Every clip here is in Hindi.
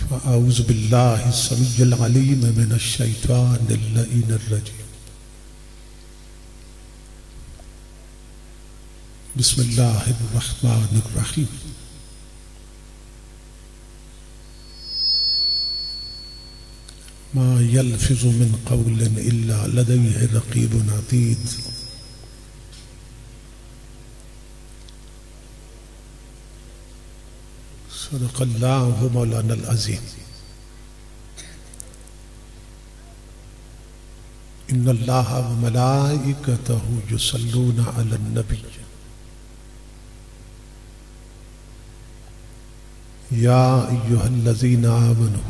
अऊज़ु बिल्लाहि समीउल अलीम मिनश शैतानिर रजीम। बिस्मिल्लाहिर रहमानिर रहीम। मा यल्फिज़ु मिन क़ौलिन इल्ला लदैहि रक़ीबुन अतीद। सदक़ल्लाहु मौलानल अज़ीम। इन्नल्लाहा व मलाइकतहु युसल्लूना अलन नबी या अय्युहल्लज़ीना आमनू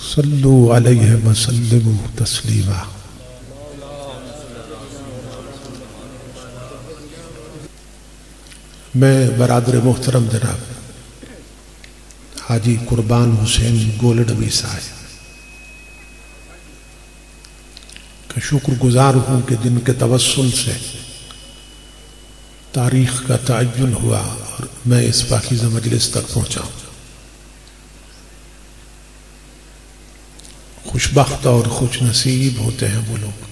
सल्लू अलैहि व सल्लिमू तस्लीमा। मैं बरादर मोहतरम जनाब हाजी कुर्बान हुसैन गोलडवी साहब का शुक्रगुजार हूँ कि जिनके तवस्सुल से तारीख का तअय्युन हुआ और मैं इस पाकीज़ा मजलिस तक पहुँचा। खुशबख्त और खुश नसीब होते हैं वो लोग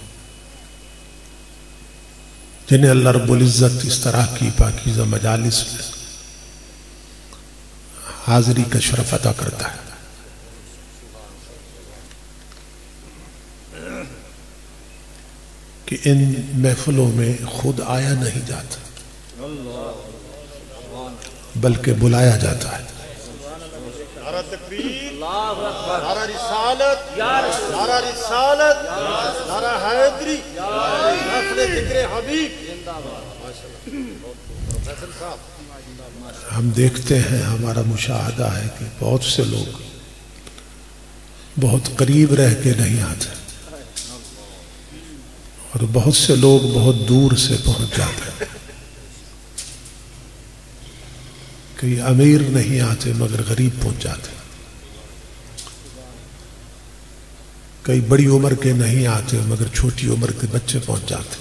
जिन्हें अल्लाह रब्बुल इज़्ज़त इस तरह की पाकीज़ा मजालिस में हाज़िरी का शरफ अता करता है। कि इन महफिलों में खुद आया नहीं जाता बल्कि बुलाया जाता है। नारा तकबीर, नारा रिसालत, नारा रिसालत, नारा हैदरी, नस्ल जिक्र हबीब। हम देखते हैं, हमारा मुशाहदा है कि बहुत से लोग बहुत करीब रह के नहीं आते और बहुत से लोग बहुत दूर से पहुंच जाते हैं। कई अमीर नहीं आते मगर गरीब पहुंच जाते, कई बड़ी उम्र के नहीं आते मगर छोटी उम्र के बच्चे पहुंच जाते।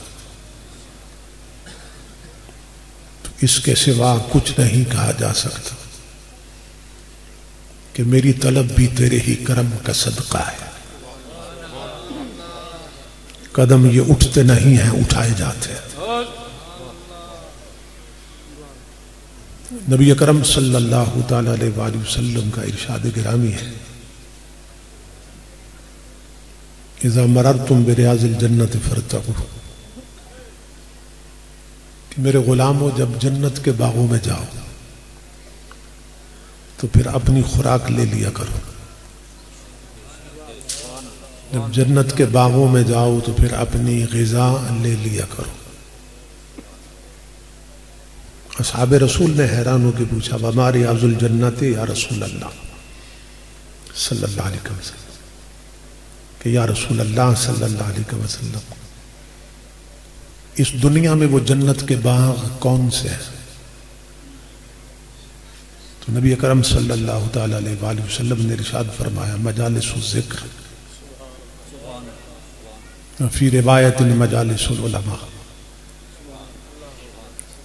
तो इसके सिवा कुछ नहीं कहा जा सकता कि मेरी तलब भी तेरे ही करम का सदका है। कदम ये उठते नहीं हैं, उठाए जाते हैं। नबी अकरम सल्लल्लाहु ताला अलैहि वसल्लम का इरशाद गिरामी है, इज़ा मररतुम बिरियाज़िल जन्नत फरतक़ू, कि मेरे गुलामों जब जन्नत के बागों में जाओ तो फिर अपनी खुराक ले लिया करो। जब जन्नत के बागों में जाओ तो फिर अपनी ग़िज़ा ले लिया करो। असहाब रसूल ने हैरान होकर पूछा, वमा रियाज़ुल जन्नत या रसूल अल्लाह सल्लल्लाहु अलैहि वसल्लम, कि या रसूल अल्लाह सल्लल्लाहु अलैहि वसल्लम, इस दुनिया में वो जन्नत के बाग कौन से हैं? तो नबी अकरम सल्लल्लाहु ताला अलैहि वसल्लम ने इरशाद फरमाया, मजालिसुज़ ज़िक्र, फी रिवायतिन मजालिसुल उलमा।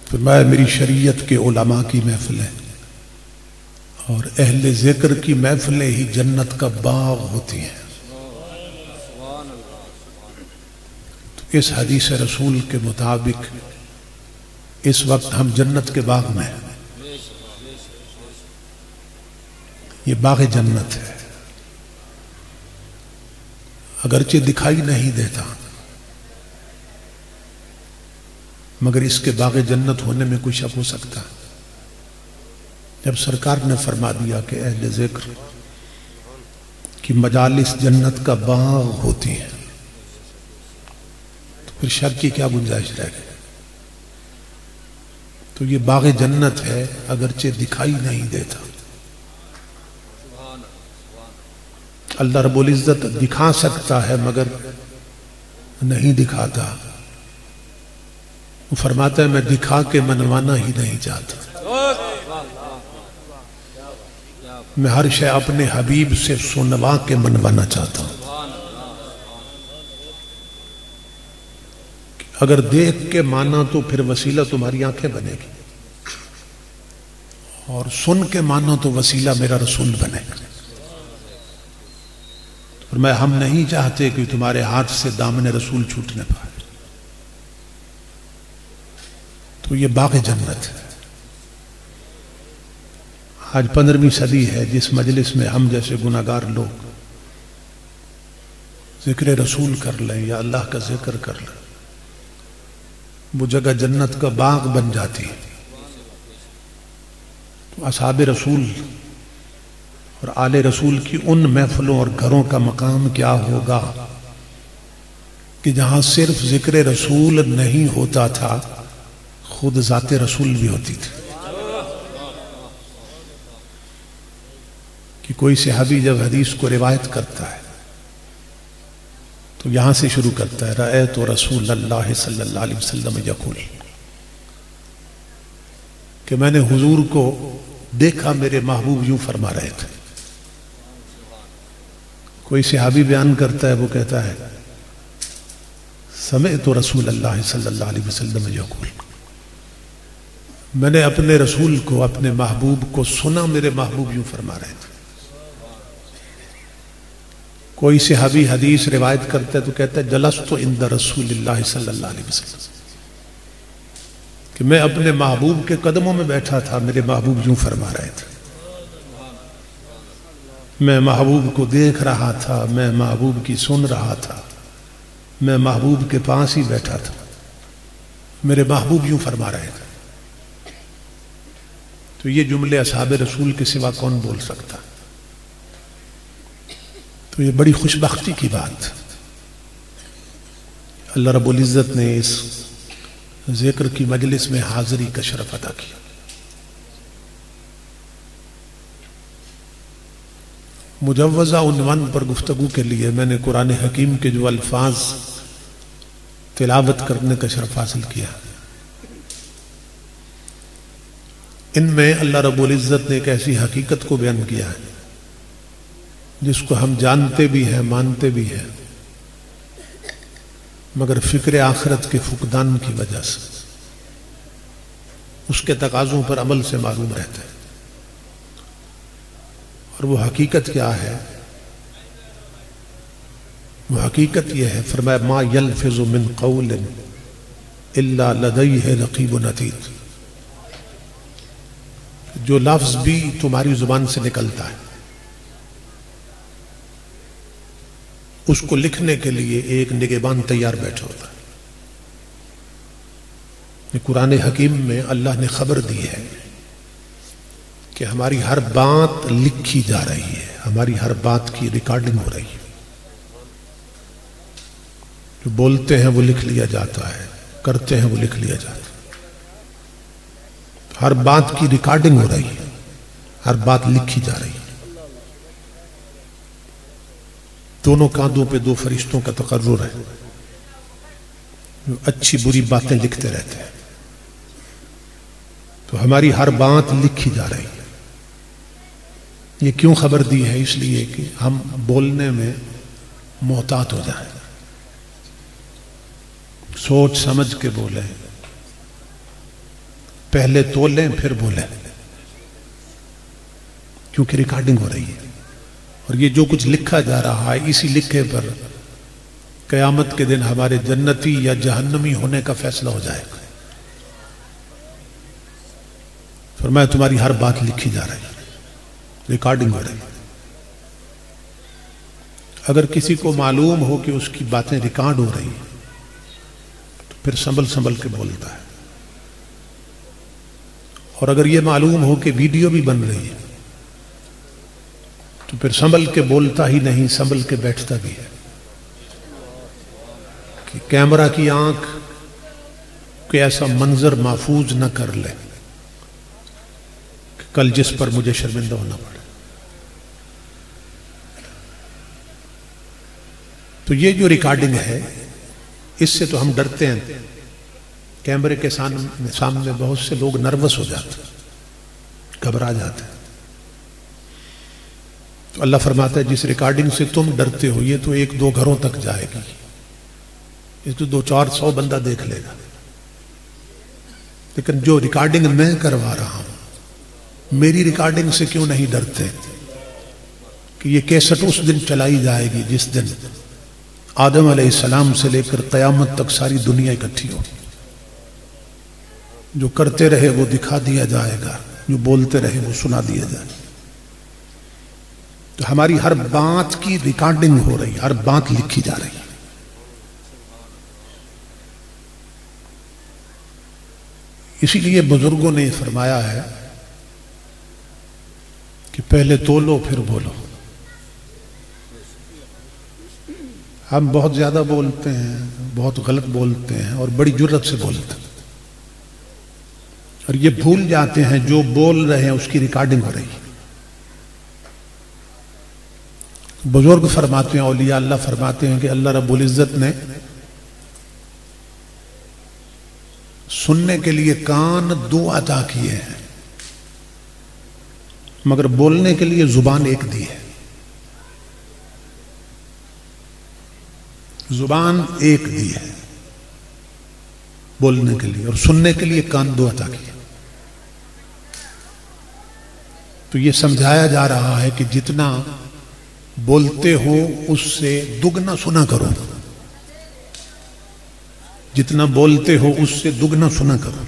फरमाया मेरी शरीयत के उलमा की महफिलें और अहले ज़िक्र की महफिलें ही जन्नत का बाग होती हैं। तो इस हदीस रसूल के मुताबिक इस वक्त हम जन्नत के बाग में हैं। ये बाग जन्नत है, अगरचे दिखाई नहीं देता मगर इसके बाग जन्नत होने में कोई शक हो सकता है। जब सरकार ने फरमा दिया कि अहले ज़िक्र की मजालिस जन्नत का बाग होती हैं तो फिर शक की क्या गुंजाइश रह गई। तो ये बाग जन्नत है, अगरचे दिखाई नहीं देता। अल्लाह रब्बुल इज़्ज़त दिखा सकता है मगर नहीं दिखाता। वो फरमाता है मैं दिखा के मनवाना ही नहीं चाहता, मैं हर शय अपने हबीब से सुनवा के मनवाना चाहता हूं। अगर देख के माना तो फिर वसीला तुम्हारी आंखें बनेगी और सुन के मानो तो वसीला मेरा रसूल बने। और मैं हम नहीं चाहते कि तुम्हारे हाथ से दामन रसूल छूटने पाए। तो ये बाग़ जन्नत है। आज 15वीं सदी है, जिस मजलिस में हम जैसे गुनाहगार लोग जिक्र रसूल कर लें या अल्लाह का जिक्र कर लें, वो जगह जन्नत का बाग बन जाती है। तो असहाब रसूल और आले रसूल की उन महफिलों और घरों का मकाम क्या होगा कि जहां सिर्फ जिक्र रसूल नहीं होता था, खुद जाते रसूल भी होती थी। कि कोई सहाबी जब हदीस को रिवायत करता है तो यहां से शुरू करता है, रअयतु रसूलल्लाह सल्लल्लाहु अलैहि वसल्लम यक़ूल, कि मैंने हुजूर को देखा, मेरे महबूब यूं फरमा रहे थे। कोई सहाबी बयान करता है, वो कहता है समिअतु रसूलल्लाह सल्लल्लाहु अलैहि वसल्लम यक़ूल, मैंने अपने रसूल को, अपने महबूब को सुना, मेरे महबूब यूं फरमा रहे थे। कोई सहाबी हदीस रिवायत करता है तो कहता है जलस्तु इंद रसूलिल्लाह सल्लल्लाहु अलैहि वसल्लम, कि मैं अपने महबूब के कदमों में बैठा था, मेरे महबूब यूं फरमा रहे थे। मैं महबूब को देख रहा था, मैं महबूब की सुन रहा था, मैं महबूब के पास ही बैठा था, मेरे महबूब यूं फरमा रहे थे। तो ये जुमले असहाब रसूल के सिवा कौन बोल सकता? तो ये बड़ी खुशबख्ती की बात, अल्लाह रब्बुल इज़्ज़त ने इस जिक्र की मजलिस में हाजिरी का शरफ अदा किया। मुजव्वज़ा उन्वान पर गुफ्तगू के लिए मैंने कुरान हकीम के जो अल्फाज तिलावत करने का शरफ हासिल किया, इनमें अल्लाह रब्बुल इज़्ज़त ने एक ऐसी हकीकत को बयान किया है जिसको हम जानते भी हैं, मानते भी हैं, मगर फिक्र आखिरत के फुकदान की वजह से उसके तकाज़ों पर अमल से मालूम रहता है। और वो हकीकत क्या है? वो हकीकत यह है, फरमाया मा यल्फिज़ु मिन क़ौलिन इल्ला लदैहि रक़ीबुन अतीद, जो लफ्ज़ भी तुम्हारी जुबान से निकलता है उसको लिखने के लिए एक निगहबान तैयार बैठा होता है। कुरान हकीम में अल्लाह ने खबर दी है कि हमारी हर बात लिखी जा रही है, हमारी हर बात की रिकॉर्डिंग हो रही है। जो बोलते हैं वो लिख लिया जाता है, करते हैं वो लिख लिया जाता है। हर बात की रिकॉर्डिंग हो रही है, हर बात लिखी जा रही है। दोनों कांधों पे दो फरिश्तों का तकर्रुर है जो अच्छी बुरी बातें लिखते रहते हैं। तो हमारी हर बात लिखी जा रही है। ये क्यों खबर दी है? इसलिए कि हम बोलने में मोहतात हो जाए, सोच समझ के बोले, पहले तोलें फिर बोले, क्योंकि रिकॉर्डिंग हो रही है। और ये जो कुछ लिखा जा रहा है, इसी लिखे पर कयामत के दिन हमारे जन्नती या जहन्नमी होने का फैसला हो जाएगा। फरमाया तुम्हारी हर बात लिखी जा रही है, रिकॉर्डिंग हो रही है। अगर किसी को मालूम हो कि उसकी बातें रिकॉर्ड हो रही है तो फिर संभल संभल के बोलता है। और अगर ये मालूम हो कि वीडियो भी बन रही है तो फिर संभल के बोलता ही नहीं, संभल के बैठता भी है कि कैमरा की आंख कोई ऐसा मंजर महफूज न कर ले कि कल जिस पर मुझे शर्मिंदा होना पड़े। तो ये जो रिकॉर्डिंग है, इससे तो हम डरते हैं। कैमरे के सामने बहुत से लोग नर्वस हो जाते हैं, घबरा जाते हैं। तो अल्लाह फरमाता है जिस रिकॉर्डिंग से तुम डरते हो ये तो 1-2 घरों तक जाएगी, ये तो 200-400 बंदा देख लेगा। लेकिन जो रिकॉर्डिंग मैं करवा रहा हूं मेरी रिकॉर्डिंग से क्यों नहीं डरते कि ये कैसेट उस दिन चलाई जाएगी जिस दिन आदम अलैहिस्सलाम से लेकर क़यामत तक सारी दुनिया इकट्ठी हो। जो करते रहे वो दिखा दिया जाएगा, जो बोलते रहे वो सुना दिया जाएगा। तो हमारी हर बात की रिकॉर्डिंग हो रही, हर बात लिखी जा रही है। इसीलिए बुजुर्गों ने फरमाया है कि पहले तोलो फिर बोलो। हम बहुत ज्यादा बोलते हैं, बहुत गलत बोलते हैं और बड़ी जुर्रत से बोलते हैं, और ये भूल जाते हैं जो बोल रहे हैं उसकी रिकॉर्डिंग हो रही है। बुजुर्ग फरमाते हैं, औलिया अल्लाह फरमाते हैं कि अल्लाह रब्बुल इज्जत ने सुनने के लिए कान 2 अता किए हैं, मगर बोलने के लिए जुबान एक दी है। जुबान एक दी है बोलने के लिए, और सुनने के लिए कान 2 अता किए। तो ये समझाया जा रहा है कि जितना बोलते हो उससे दुगना सुना करो, जितना बोलते हो उससे दुगना सुना करो।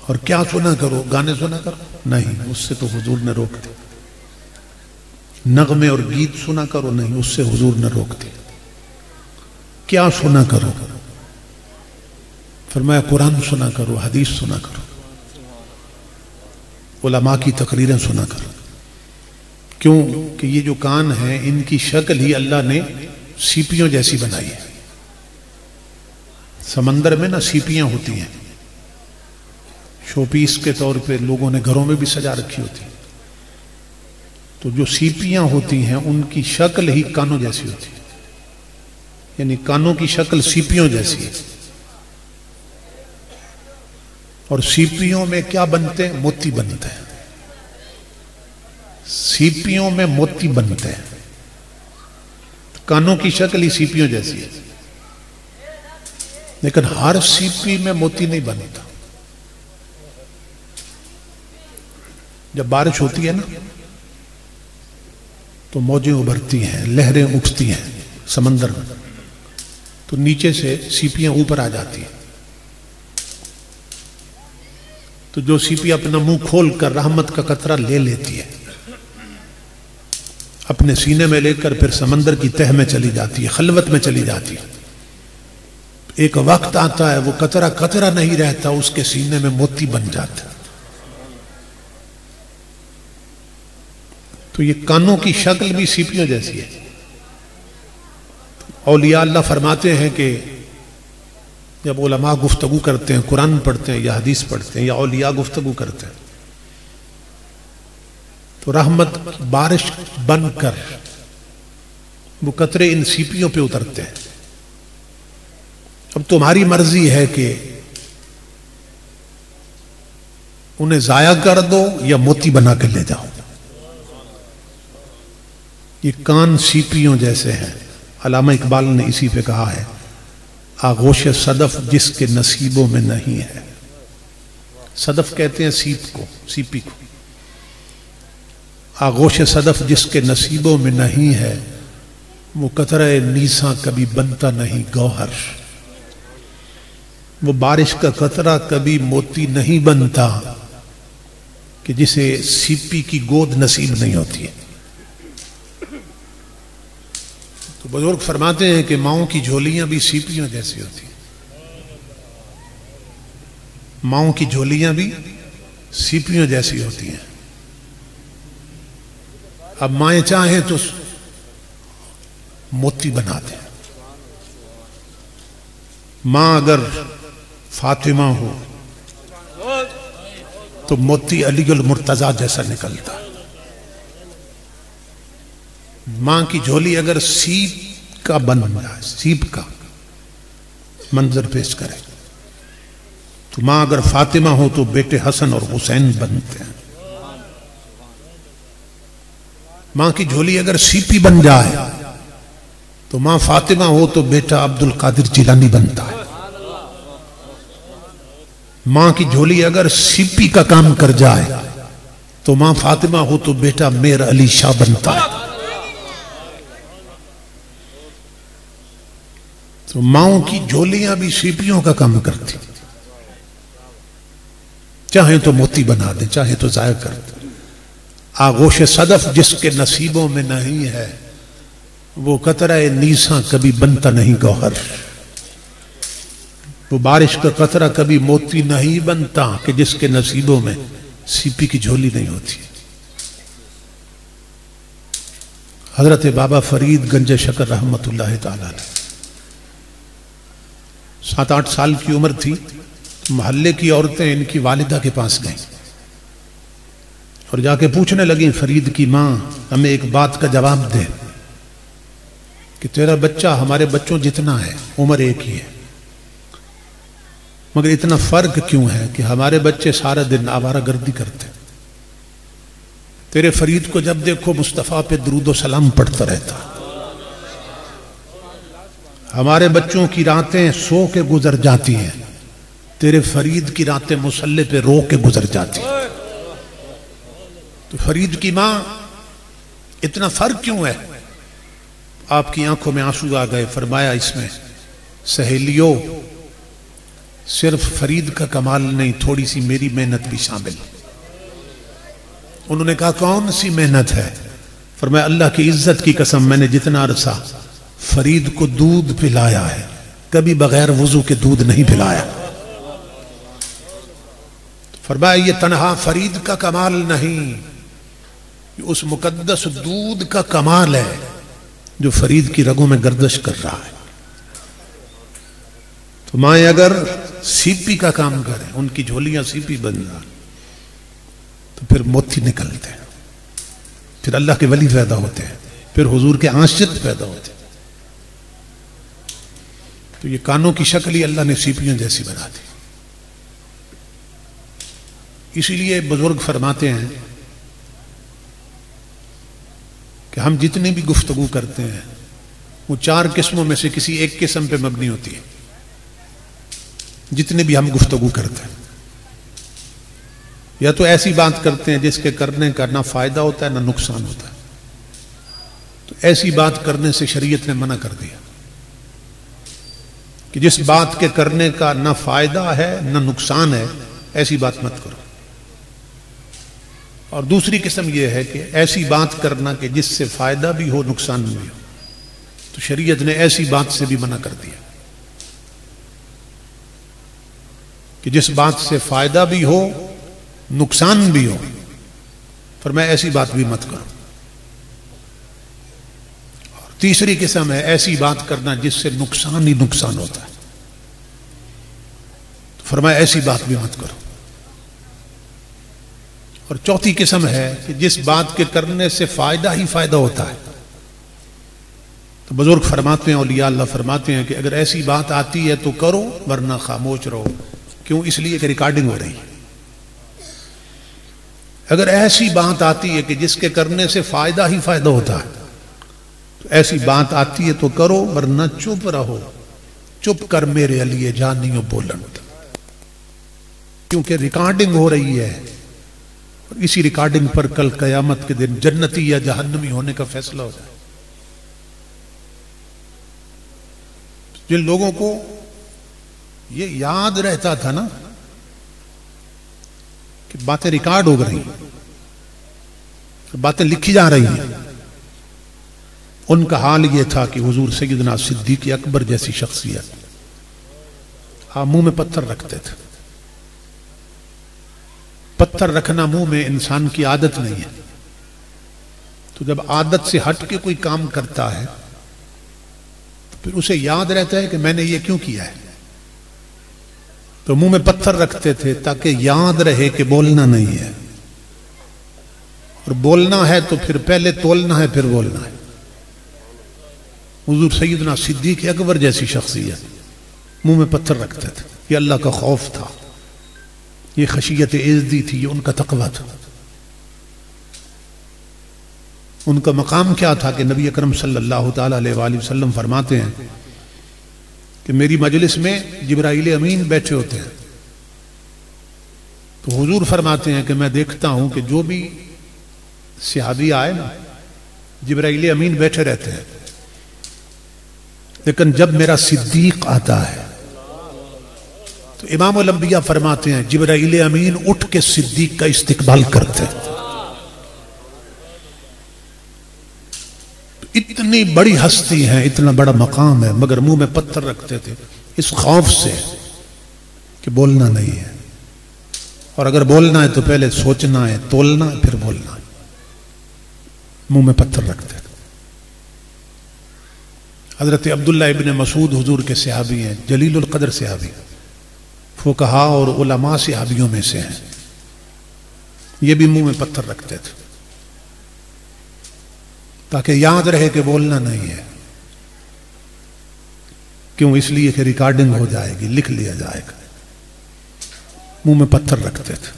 और क्या सुना करो? गाने सुना करो? नहीं, उससे तो हुजूर ने रोक दिया। नगमे और गीत सुना करो? नहीं, उससे हुजूर ने रोक दिया। क्या सुना करो? फरमाया कुरान सुना करो, हदीस सुना करो, उलमा की तकरीरें सुना करो। क्यों कि ये जो कान है इनकी शक्ल ही अल्लाह ने सीपियों जैसी बनाई है। समंदर में ना सीपियां होती हैं, शोपीस के तौर पे लोगों ने घरों में भी सजा रखी होती है। तो जो सीपियां होती हैं उनकी शक्ल ही कानों जैसी होती है, यानी कानों की शक्ल सीपियों जैसी है। और सीपियों में क्या बनते हैं? मोती बनते हैं। सीपियों में मोती बनते हैं। कानों की शक्ल ही सीपियों जैसी है, लेकिन हर सीपी में मोती नहीं बनता। जब बारिश होती है ना तो मौजें उभरती हैं, लहरें उठती हैं समंदर में, तो नीचे से सीपियां ऊपर आ जाती हैं। तो जो सीपी अपना मुंह खोलकर रहमत का कतरा ले लेती है, अपने सीने में लेकर फिर समंदर की तह में चली जाती है, खलवत में चली जाती है। एक वक्त आता है वो कतरा कतरा नहीं रहता, उसके सीने में मोती बन जाता है। तो ये कानों की शक्ल भी सीपियों जैसी है। औलिया अल्लाह फरमाते हैं कि जब उलमा गुफ्तगू करते हैं, कुरान पढ़ते हैं या हदीस पढ़ते हैं या औलिया गुफ्तगू करते हैं, तो रहमत बारिश बनकर वो कतरे इन सीपियों पे उतरते हैं। अब तुम्हारी मर्जी है कि उन्हें जाया कर दो या मोती बना कर ले जाओ। ये कान सीपियों जैसे हैं। अल्लामा इकबाल ने इसी पे कहा है, आगोश सदफ जिसके नसीबों में नहीं है। सदफ कहते हैं सीप को, सीपी को। आगोश सदफ जिसके नसीबों में नहीं है, वो कतरे नीसा कभी बनता नहीं गौहर। वो बारिश का कतरा कभी मोती नहीं बनता कि जिसे सीपी की गोद नसीब नहीं होती है। तो बुजुर्ग फरमाते हैं कि माओं की झोलियां भी सीपियों जैसी होती हैं। माओं की झोलियां भी सीपियों जैसी होती हैं। अब माएं चाहें तो मोती बना दें। मां अगर फातिमा हो तो मोती अलीगुल मुर्तजा जैसा निकलता। मां की झोली अगर सीप का बन जाए, सीप का मंजर पेश करे, तो मां अगर फातिमा हो तो बेटे हसन और हुसैन बनते हैं। मां की झोली अगर सीपी बन जाए तो मां फातिमा हो तो बेटा अब्दुल कादिर जिलानी बनता है। मां की झोली अगर सीपी का काम कर जाए तो मां फातिमा हो तो बेटा मेर अली शाह बनता है। तो माओं की झोलियां भी सीपियों का काम करती, चाहे तो मोती बना दे, चाहे तो जाया कर दे। आगोश सदफ जिसके नसीबों में नहीं है, वो कतरा नीसा कभी बनता नहीं गौहर। वो बारिश का कतरा कभी मोती नहीं बनता कि जिसके नसीबों में सीपी की झोली नहीं होती। हजरत बाबा फरीद गंज शकर रहमतुल्लाह ताला 7-8 साल की उम्र थी, मोहल्ले की औरतें इनकी वालिदा के पास गईं और जाके पूछने लगी, फरीद की मां हमें एक बात का जवाब दे कि तेरा बच्चा हमारे बच्चों जितना है, उम्र एक ही है, मगर इतना फर्क क्यों है कि हमारे बच्चे सारा दिन आवारागर्दी करते, तेरे फरीद को जब देखो मुस्तफ़ा पे दुरूद और सलाम पढ़ता रहता, हमारे बच्चों की रातें सो के गुजर जाती हैं, तेरे फरीद की रातें मुसल्ले पे रो के गुजर जाती हैं। तो फरीद की मां इतना फर्क क्यों है? आपकी आंखों में आंसू आ गए। फरमाया, इसमें सहेलियों सिर्फ फरीद का कमाल नहीं, थोड़ी सी मेरी मेहनत भी शामिल। उन्होंने कहा, कौन सी मेहनत है? फरमाया, अल्लाह की इज्जत की कसम, मैंने जितना अरसा फरीद को दूध पिलाया है, कभी बगैर वजू के दूध नहीं पिलाया। फरमाया, ये तन्हा फरीद का कमाल नहीं, उस मुकद्दस दूध का कमाल है जो फरीद की रगों में गर्दिश कर रहा है। तो माए अगर सीपी का काम करें, उनकी झोलियां सीपी बन जाए, तो फिर मोती निकलते हैं, फिर अल्लाह के वली पैदा होते हैं, फिर हुजूर के आशिक पैदा होते हैं। तो ये कानों की शक्ल ही अल्लाह ने सीपियों जैसी बना दी। इसीलिए बुजुर्ग फरमाते हैं कि हम जितनी भी गुफ्तगू करते हैं वो 4 किस्मों में से किसी एक किस्म पे मबनी होती है। जितने भी हम गुफ्तगू करते हैं, या तो ऐसी बात करते हैं जिसके करने का ना फायदा होता है ना नुकसान होता है, तो ऐसी बात करने से शरीयत ने मना कर दिया कि जिस बात के करने का ना फायदा है ना नुकसान है, ऐसी बात मत करो। और दूसरी किस्म यह है कि ऐसी बात करना कि जिससे फायदा भी हो नुकसान भी हो, तो शरीयत ने ऐसी बात से भी मना कर दिया कि जिस बात से फायदा भी हो नुकसान भी हो, पर मैं ऐसी बात भी मत करो। और तीसरी किस्म है ऐसी बात करना जिससे नुकसान ही नुकसान होता है, तो फरमाया ऐसी बात भी मत करो। और चौथी किस्म है कि जिस बात के करने से फायदा ही फायदा होता है, तो बुजुर्ग फरमाते हैं, औलिया अल्लाह फरमाते हैं कि अगर ऐसी बात आती है तो करो, वरना खामोश रहो। क्यों? इसलिए कि रिकॉर्डिंग हो रही है। अगर ऐसी बात आती है कि जिसके करने से फायदा ही फायदा होता है, तो ऐसी बात आती है तो करो, वरना चुप रहो। चुप कर मेरे अलिए जानियो बोलन, क्योंकि रिकॉर्डिंग हो रही है। और इसी रिकॉर्डिंग पर कल कयामत के दिन जन्नती या जहन्नमी होने का फैसला हो जाए। जिन लोगों को ये याद रहता था ना कि बातें रिकॉर्ड हो रही हैं, बातें लिखी जा रही हैं, उनका हाल ये था कि हुजूर सैयदना सिद्दीक़ अकबर जैसी शख्सियत आप मुंह में पत्थर रखते थे। पत्थर रखना मुंह में इंसान की आदत नहीं है, तो जब आदत से हट के कोई काम करता है तो फिर उसे याद रहता है कि मैंने ये क्यों किया है। तो मुंह में पत्थर रखते थे ताकि याद रहे कि बोलना नहीं है, और बोलना है तो फिर पहले तोलना है फिर बोलना है। हुजूर सैयदना सिद्दीक़ अकबर जैसी शख्सियत मुंह में पत्थर रखते थे। ये अल्लाह का खौफ था, ये खशियत इज़्ज़ी थी, ये उनका तक़वा था। उनका मकाम क्या था कि नबी अकरम सल्लल्लाहु ताला अलैहि वसल्लम फरमाते हैं कि मेरी मजलिस में जिब्राइल अमीन बैठे होते हैं, तो हुजूर फरमाते हैं कि मैं देखता हूं कि जो भी सहाबी आए ना, जिब्राइल अमीन बैठे रहते हैं, लेकिन जब मेरा सिद्दीक आता है तो इमाम उल अंबिया फरमाते हैं जिब्राइल अमीन उठ के सिद्दीक का इस्तिकबाल करते हैं। तो इतनी बड़ी हस्ती है, इतना बड़ा मकाम है, मगर मुंह में पत्थर रखते थे इस खौफ से कि बोलना नहीं है, और अगर बोलना है तो पहले सोचना है, तोलना है, फिर बोलना है। मुंह में पत्थर रखते थे। हजरत अब्दुल्ला इब्ने मसूद हुजूर के सहाबी हैं, जलीलुल कदर सहाबी, फुकहा और उलमा सहाबियों में से हैं। ये भी मुंह में पत्थर रखते थे ताकि याद रहे कि बोलना नहीं है। क्यों? इसलिए कि रिकॉर्डिंग हो जाएगी, लिख लिया जाएगा। मुंह में पत्थर रखते थे।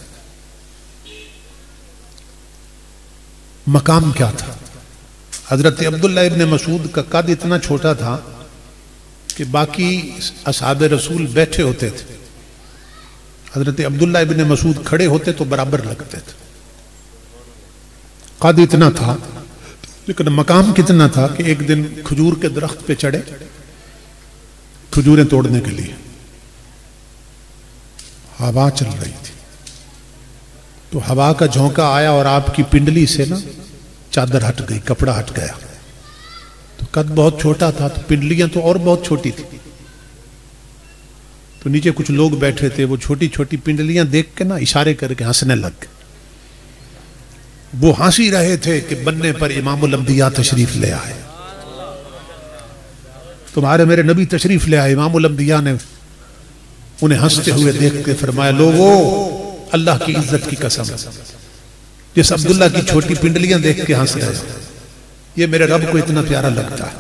मकाम क्या था? हजरत अब्दुल्ला इब्ने मसूद का कद इतना छोटा था कि बाकी असहाबे रसूल बैठे होते थे, हजरत अब्दुल्ला इब्ने मसूद खड़े होते तो बराबर लगते थे। कद इतना था, लेकिन मकाम कितना था कि एक दिन खजूर के दरख्त पे चढ़े खजूरें तोड़ने के लिए। हवा चल रही थी, तो हवा का झोंका आया और आपकी पिंडली से ना चादर हट गई, कपड़ा हट गया। तो कद बहुत छोटा था, तो पिंडलियां तो और बहुत छोटी थी। तो नीचे कुछ लोग बैठे थे, वो छोटी छोटी पिंडलियां देख के ना इशारे करके हंसने लग गए। वो हंस ही रहे थे कि बनने पर इमामुल अंबिया तशरीफ ले आए। तुम्हारे मेरे नबी तशरीफ ले आए। इमामुल अंबिया ने उन्हें हंसते हुए देख के फरमाया, लोगों, अल्लाह की इज्जत की कसम, जिस अब्दुल्ला की छोटी पिंडलियां देख के हंस रहे, ये मेरे रब को इतना प्यारा लगता है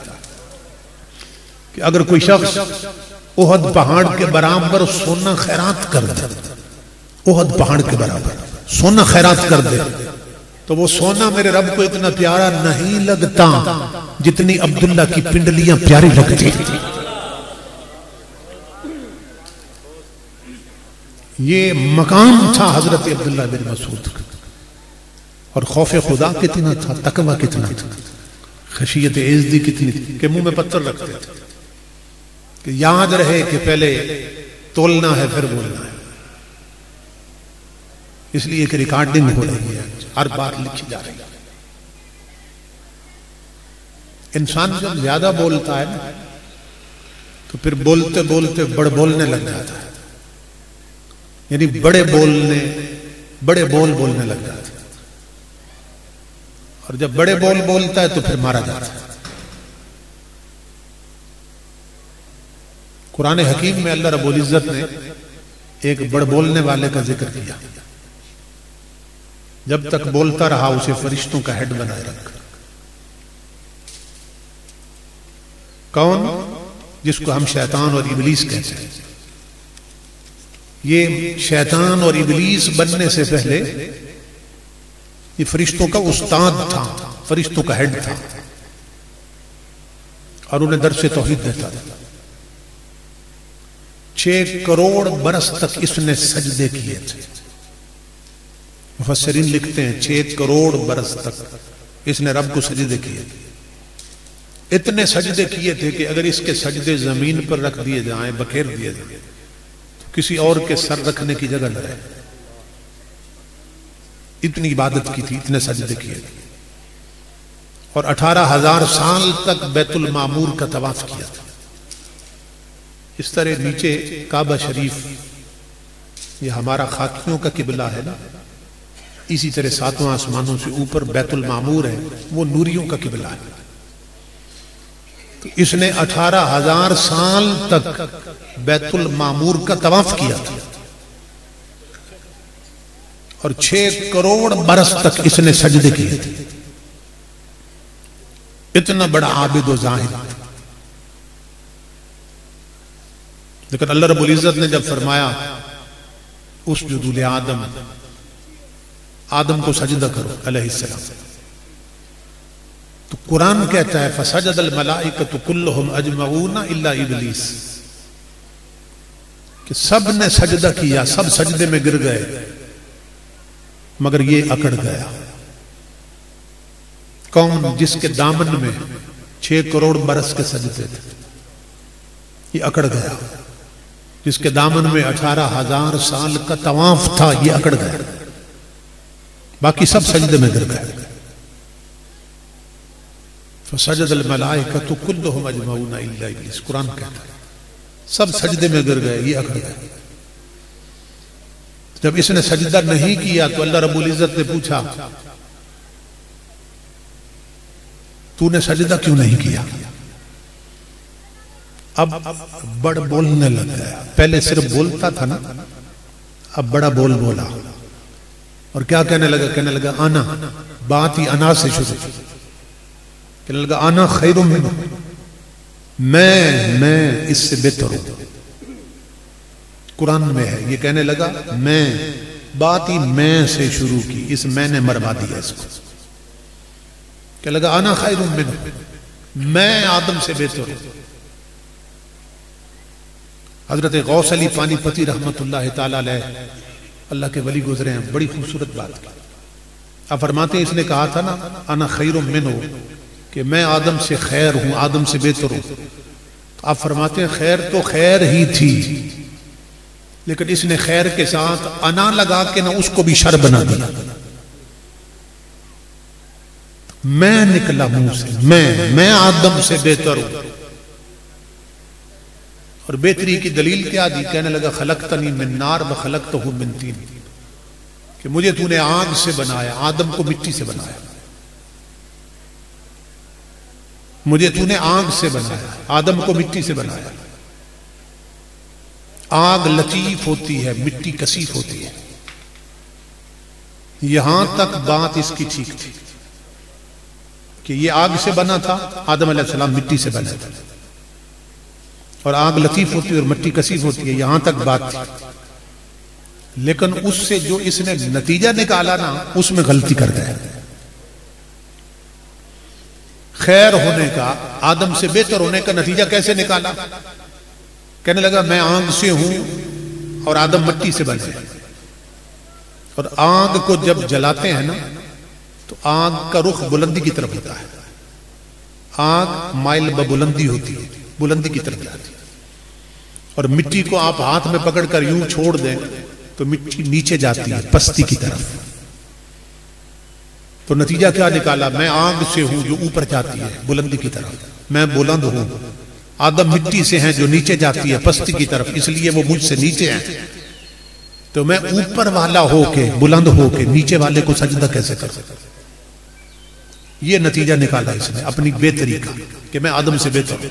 कि अगर कोई शख्स ओहद पहाड़ के बराबर सोना खैरात कर दे, ओहद पहाड़ के बराबर सोना खैरात कर दे, तो वो सोना मेरे रब को इतना प्यारा नहीं लगता जितनी अब्दुल्ला की पिंडलियां प्यारी लगती थी। ये मकाम था हजरत अब्दुल्ला बिन मसूद का। और खौफ खुदा कितना था, तकवा कितना था, खशियत इज़्ज़त कितनी थी कि मुंह में पत्थर रखते थे कि याद रहे कि पहले तोलना है फिर बोलना है। इसलिए कि रिकॉर्डिंग हो रही है, हर बात लिखी जा रही है। इंसान जब ज्यादा बोलता है ना, तो फिर बोलते बोलते बड़ बोलने लग जाता है, यानी बड़े बोल बोलने लग जाता है। और जब बड़े बोल बोलता है तो फिर मारा जाता है। कुरान हकीम में अल्लाह रब्बुल इज्जत ने एक बड़ बोलने वाले का जिक्र किया। जब तक बोलता रहा उसे फरिश्तों का हेड बनाए रखा। कौन? जिसको हम शैतान और इबलीस कहते हैं। ये शैतान और इबलीस बनने से पहले ये फरिश्तों का उस्ताद था, फरिश्तों का हेड था, और उन्हें दर्से तौहीद देता था। 6 करोड़ बरस तक इसने सजदे किए थे। मुफस्सिरीन लिखते हैं 6 करोड़ बरस तक इसने रब को सजदे किए थे। इतने सजदे किए थे कि अगर इसके सजदे जमीन पर रख दिए जाएं, बखेर दिए जाएं, तो किसी और के सर रखने की जगह न रहे। इतनी इबादत की थी, इतने सजदे किए थे। और 18,000 साल तक बैतुल मामूर का तवाफ किया था। इस तरह नीचे काबा शरीफ, ये हमारा खाकियों का किबला है ना, इसी तरह 7वां आसमानों से ऊपर बैतुल मामूर है, वो नूरियों का किबला है। तो इसने 18,000 साल तक बैतुल मामूर का तवाफ किया था और 6 करोड़ बरस तक इसने सजदे किए थे। इतना बड़ा आबिद व जाहिद। लेकिन अल्लाह रब्बुल इज्जत ने जब फरमाया उसजुदू ले आदम, आदम को सजदा करो अलैहिस्सलाम, तो कुरान कहता है फसजदल मलाइकतु कुल्लुहुम अजमऊना इल्ला इब्लीस, कि सब ने सजदा किया, सब सजदे में गिर गए मगर ये अकड़ गया। कौन? जिसके दामन में 6 करोड़ बरस के सजदे थे, ये अकड़ गया। जिसके दामन में 18,000 साल का तवाफ था, ये अकड़ गया। बाकी सब सजदे में गिर गए। फसजदल मलाइकतु कुल्लुहुम अजमऊन इल्ला इब्लीस, कुरान कहता है सब सजदे में गिर गए, ये अकड़ गए। जब इसने सजदा नहीं किया तो अल्लाह रब्बुल इज्जत ने पूछा, तूने सजदा क्यों नहीं किया? अब बड़ बोलने लग गया। पहले सिर्फ बोलता था ना, अब बड़ा बोल बोला। और क्या कहने लगा? कहने लगा आना, बात ही अना से शुरू। कहने लगा आना खैरुम मिन्हु, मैं इससे बेहतर हूं। कुरान में है, ये कहने लगा मैं, बात ही मैं से शुरू की, इस मैंने मरवा दिया इसको। कहने लगा आना खैरुम मिन्हु, मैं आदम से बेहतर हूं। हजरत गौस अली पानीपती रहमतुल्लाह ताला अलैह, अल्लाह के वली गुजरे हैं, बड़ी खूबसूरत बात की। आप फरमाते हैं इसने कहा था ना अना खैरुम मिन्हु, कि मैं आदम से खैर हूं, आदम से बेहतर हूं। तो आप फरमाते हैं खैर तो खैर ही थी, लेकिन इसने खैर के साथ अना लगा के ना उसको भी शर बना दिया। मैं निकला मुंह से, मैं आदम से बेहतर हूं। और बेहतरी की दलील क्या दी? कहने लगा खलकतनी मिन नार व खलकतहु मिन तीन, कि मुझे तूने आग से बनाया, आदम को मिट्टी से बनाया। मुझे तूने आग से बनाया, आदम को मिट्टी से बनाया। आग लतीफ होती है, मिट्टी कसीफ होती है। यहां तक बात इसकी ठीक थी कि ये आग से बना था, आदम अलैहिस्सलाम मिट्टी से बना था। और आग लतीफ होती है और मिट्टी कसीफ होती है, यहां तक बात थी। लेकिन उससे जो इसने नतीजा निकाला ना, उसमें गलती कर गया। खैर होने का, आदम से बेहतर होने का नतीजा कैसे निकाला? कहने लगा मैं आग से हूं और आदम मिट्टी से बने। और आग को जब जलाते हैं ना, तो आग का रुख बुलंदी की तरफ होता है। आग माइल बुलंदी होती है, बुलंदी की तरफ जाती है। और मिट्टी को आप हाथ में पकड़कर यूं छोड़ दें तो मिट्टी नीचे जाती है, पस्ती की तरफ। तो नतीजा क्या निकाला? मैं आग से हूं जो ऊपर जाती है, बुलंदी की तरफ। मैं बुलंद हूं, आदम मिट्टी से हैं जो नीचे जाती है, पस्ती की तरफ, इसलिए वो मुझसे नीचे हैं। तो मैं ऊपर वाला होके, बुलंद होके नीचे वाले को सजदा कैसे कर सकता? ये नतीजा निकाला इसने अपनी बेहतरी का, कि मैं आदम से बेहतर हूं।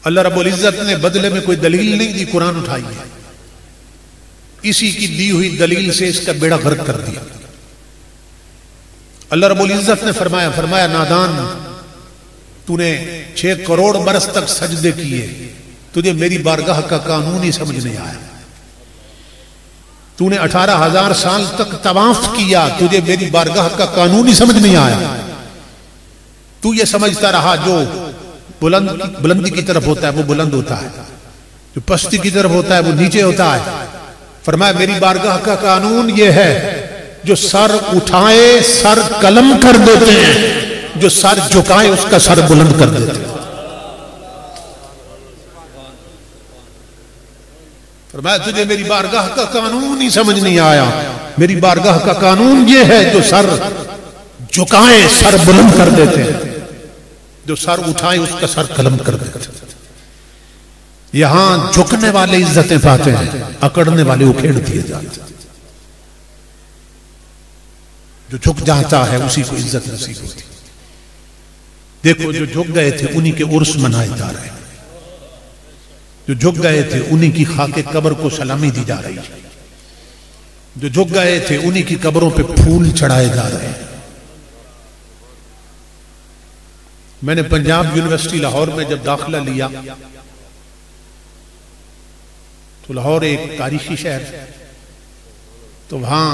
अल्लाह रब्बुल इज्जत ने बदले में कोई दलील नहीं दी, कुरान उठाई है। इसी की दी हुई दलील से इसका बेड़ा गर्क कर दिया। अल्लाह रब्बुल इज्जत ने फरमाया नादान, तूने 6 करोड़ बरस तक सजदे किए, तुझे मेरी बारगाह का कानून ही समझ नहीं आया। तूने 18,000 साल तक तवाफ किया, तुझे मेरी बारगाह का कानून ही समझ नहीं आया। तू ये समझता रहा जो बुलंदी की तरफ होता है वो बुलंद होता है, जो पस्ती की तरफ होता है वो नीचे होता है। फरमाया मेरी बारगाह का कानून ये है, जो सर उठाए सर कलम कर देते हैं, जो सर झुकाए उसका सर बुलंद कर देते हैं। फरमाया तुझे मेरी बारगाह का कानून ही समझ नहीं आया। मेरी बारगाह का कानून ये है, जो सर झुकाए सर बुलंद कर देते हैं, जो सर उठाए उसका सर कलम कर देते हैं। यहां झुकने वाले इज्जतें पाते हैं, अकड़ने वाले उखेड़ दिए जाते हैं। जो झुक जाता है उसी को इज्जत नसीब होती है। देखो जो झुक गए थे उन्हीं के उर्स मनाए जा रहे हैं, जो झुक गए थे उन्हीं की खाके कब्र को सलामी दी जा रही है, जो झुक गए थे उन्हीं की कब्रों पे फूल चढ़ाए जा रहे हैं। मैंने पंजाब यूनिवर्सिटी लाहौर में जब दाखिला लिया तो लाहौर एक तारीखी शहर, तो वहां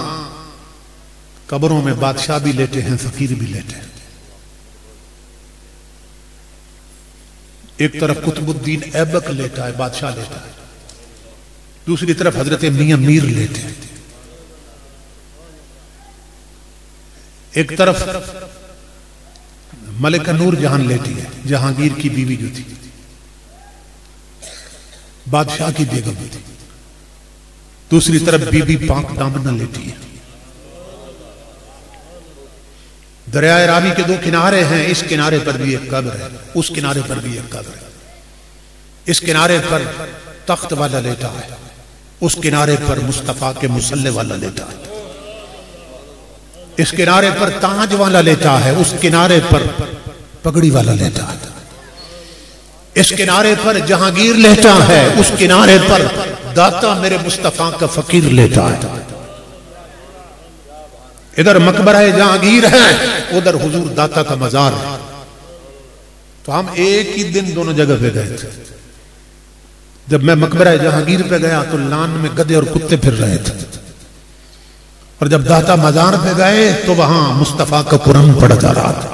कब्रों में बादशाह भी लेटे हैं, फकीर भी लेटे हैं। एक तरफ कुतुबुद्दीन ऐबक लेटा है, बादशाह लेटा है, दूसरी तरफ हजरत मियां मीर लेटे हैं। एक तरफ मलिका नूर जहां लेटी है, जहांगीर की बीवी जो थी, बादशाह की बेगम थी। दूसरी तरफ बीबी पाक दामना लेटी है। दरियाए रावी के दो किनारे हैं, इस किनारे पर भी एक कब्र है, उस किनारे पर भी एक कब्र है। इस किनारे पर तख्त वाला लेटा है, उस किनारे पर मुस्तफा के मुसल्ले वाला लेटा है। इस किनारे पर ताज वाला लेटा है, उस किनारे पर पगड़ी वाला लेटा है। इस किनारे पर जहांगीर लेटा है, उस किनारे पर दाता मेरे मुस्तफा का फकीर लेटा है। इधर मकबरा जहांगीर है, उधर हुजूर दाता का मजार है। तो हम एक ही दिन दोनों जगह पे गए थे। जब मैं मकबरा जहांगीर पे गया तो लान में गधे और कुत्ते फिर रहे थे, और जब दाता मजार पे गए तो वहां मुस्तफा का कुरान पढ़ा जा रहा था।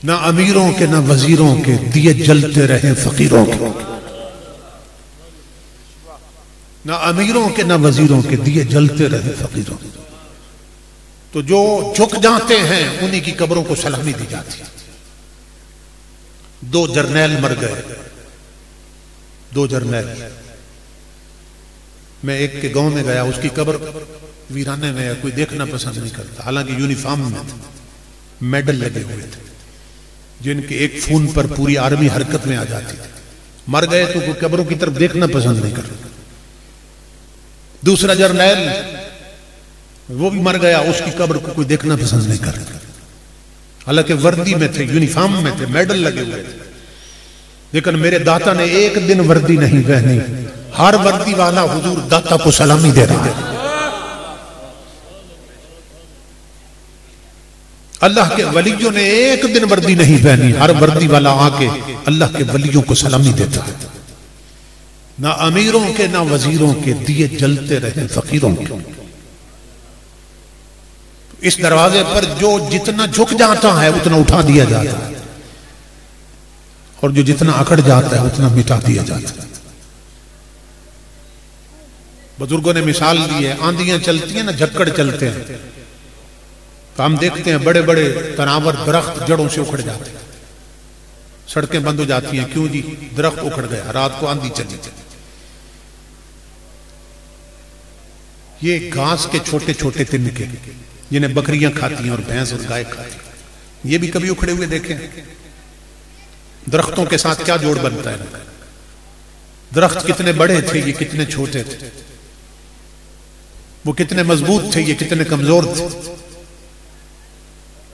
ना अमीरों के ना वजीरों के दिए जलते रहे फकीरों के, ना अमीरों के ना वजीरों के दिए जलते रहे फकीरों। तो जो झुक जाते हैं उन्हीं की कब्रों को सलामी दी जाती है। 2 जर्नैल मर गए, 2 जर्नैल। मैं एक के गांव में गया, उसकी कब्र वीराने में है, कोई देखना पसंद नहीं करता। हालांकि यूनिफॉर्म में थे, मेडल लगे हुए थे, जिनके एक खून पर पूरी आर्मी हरकत में आ जाती थी। मर गए तो कोई कब्रों की तरफ देखना पसंद नहीं करता। दूसरा जर्नैल वो भी मर गया, उसकी कब्र को कोई देखना पसंद नहीं करता। हालांकि वर्दी में थे, यूनिफॉर्म में थे, मेडल लगे हुए थे, लेकिन मेरे दाता ने एक दिन वर्दी नहीं पहनी। हर वर्दी वाला हुजूर दाता को सलामी दे रहा है। अल्लाह के वलियों ने एक दिन वर्दी नहीं पहनी, हर वर्दी वाला आके अल्लाह के वलियों को सलामी देता है। ना अमीरों के ना वजीरों के दिए जलते रहे फकीरों के। इस दरवाजे पर जो जितना झुक जाता है उतना उठा दिया जाता है, और जो जितना अकड़ जाता है उतना मिटा दिया जाता है। बुजुर्गों ने मिसाल दी है, आंधियां चलती हैं ना, झक्कड़ चलते हैं, तो हम देखते हैं बड़े बड़े तनावर दरख्त जड़ों से उखड़ जाते हैं, सड़कें बंद हो जाती हैं। क्यों जी? दरख्त उखड़ गया, रात को आंधी चली। ये घास के छोटे छोटे तिनके जिन्हें बकरियां खाती हैं और भैंस और गाय खाती हैं, ये भी कभी उखड़े हुए देखे? दरख्तों के साथ क्या जोड़ बनता है? दरख्त कितने बड़े थे, ये कितने छोटे थे, वो कितने मजबूत थे, ये कितने कमजोर थे,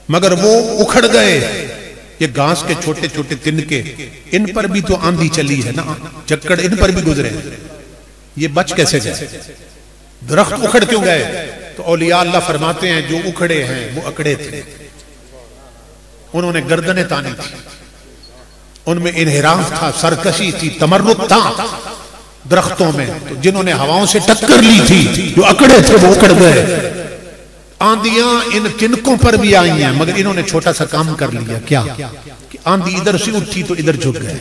मगर वो उखड़ गए। ये घास के छोटे छोटे तिनके, इन पर भी तो आंधी चली है ना, झक्कड़ इन पर भी गुजरे, ये बच कैसे गए? दरख्त उखड़ क्यों गए? तो औलिया अल्लाह फरमाते हैं जो उखड़े हैं वो अकड़े थे, उन्होंने गर्दनें तानी थी, उनमें इन्हिराफ था, सरकशी थी, तमर्रुद था दरख्तों में। तो जिन्होंने हवाओं से टक्कर ली थी, जो अकड़े थे वो उखड़ गए। आंधियां इन तिनकों पर भी आई हैं, मगर इन्होंने छोटा सा काम कर लिया। क्या? कि आंधी इधर से उठी तो इधर झुक गए,